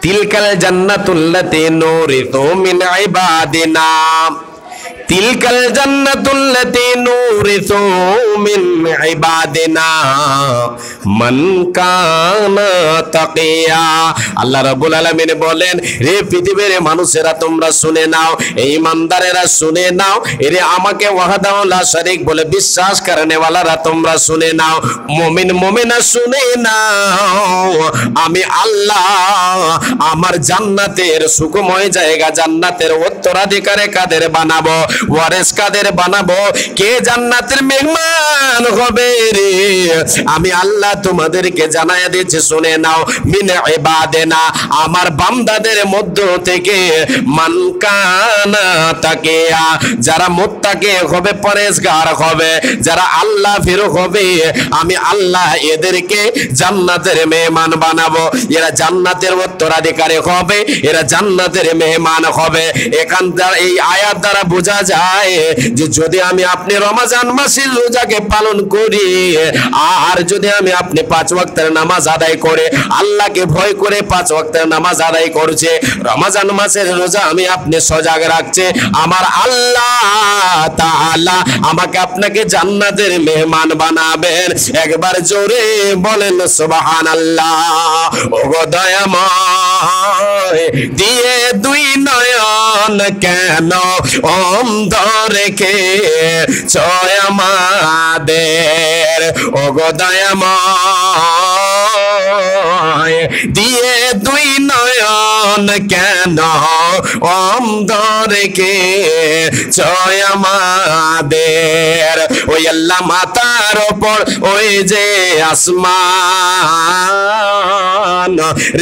তিলকাল জান্নাতুল্লাতী নুরিসু মিন ইবাদিনা, তিলকাল জান্নাতুল্লাতী নুরিসু মিন ইবাদিনা মান কানা তাকিয়া। আল্লাহ রাব্বুল আলামিন বলেন, রে পৃথিবীর মানুষেরা তোমরা শুনে নাও, এই ইমানদারেরা শুনে নাও, এরে আমাকে ওয়াহদাহু লা শারীক বলে বিশ্বাস করনে ওয়ালারা তোমরা শুনে নাও, মুমিন মুমিনা শুনে নাও, আমি আল্লাহ আমার জান্নাতের সুখময় জায়গা, জান্নাতের উত্তরাধিকারী কাদের বানাবো, ওয়ারিস কাদের বানাবো, কে জান্নাতের মেহমান হবে রে, আমি আল্লাহ তোমাদেরকে জানায়া দিচ্ছি, শুনে নাও। মিন ইবাদিনা, আমার বান্দাদের মধ্য থেকে, মান কানা তাকিয়া, যারা মুত্তাকি হবে, পরেজগার হবে, যারা আল্লাহ ভীরু হবে, আমি আল্লাহ এদেরকে জান্নাতের মেহমান বানাবো, এরা জান্নাতের উত্তরাধিকারী হবে, এরা জান্নাতের মেহমান হবে। এখান দ্বারা, এই আয়াত দ্বারা বোঝা যায় যে যদি আমি আপনি রমজান মাসের রোজাকে পালন করি, আর যদি আমি আপনি 5 ওয়াক্তের নামাজ আদায় করে, আল্লাহকে ভয় করে 5 ওয়াক্তের নামাজ আদায় করছে, রমজান মাসের রোজা আমি আপনি সজাগ রাখছে, আমার আল্লাহ তাআলা আমাকে আপনাকে জান্নাতের মেহমান বানাবেন। একবার জোরে বলেন সুবহানাল্লাহ। ওগো দয়াময়, দিয়ে দুই নয়ন কেন অন্ধ রেখে ছয় আমাদের, ওগো দয়াময়, দিয়ে দুই নয়ন কেন অন্ধ রেখে ছয় আমাদের, ওই আল্লাহ মাথার ওপর ওই যে আসমান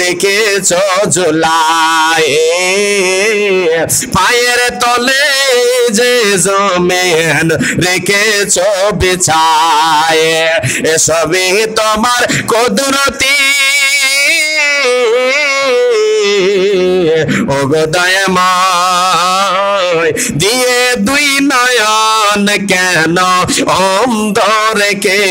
রেখেছ ঝুলায়, পায়ের তলে যে জমিন রেখেছ বিছায়, এসবই তোমার কুদরতি, ওগো দয়াময়, দিয়ে দুই নয়ন কেন অন্ধ রেখে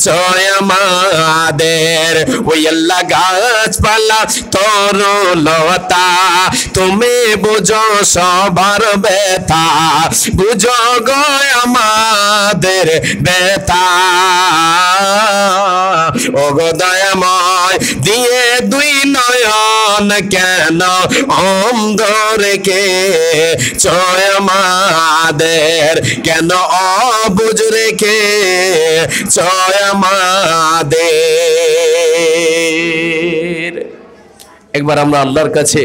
ছয় আমাদের, ওই আল্লাহ গাছপালা তরুলতা, তুমি বুঝো সবার ব্যথা, বুঝো গো আমাদের ব্যথা, ওগো দয়াময়, দিয়ে দুই নয়ন কেন অন্ধ রেখে ছয় আমাদের, কেন অবুঝ রেখে ছয় আমাদের। একবার আমরা আল্লাহর কাছে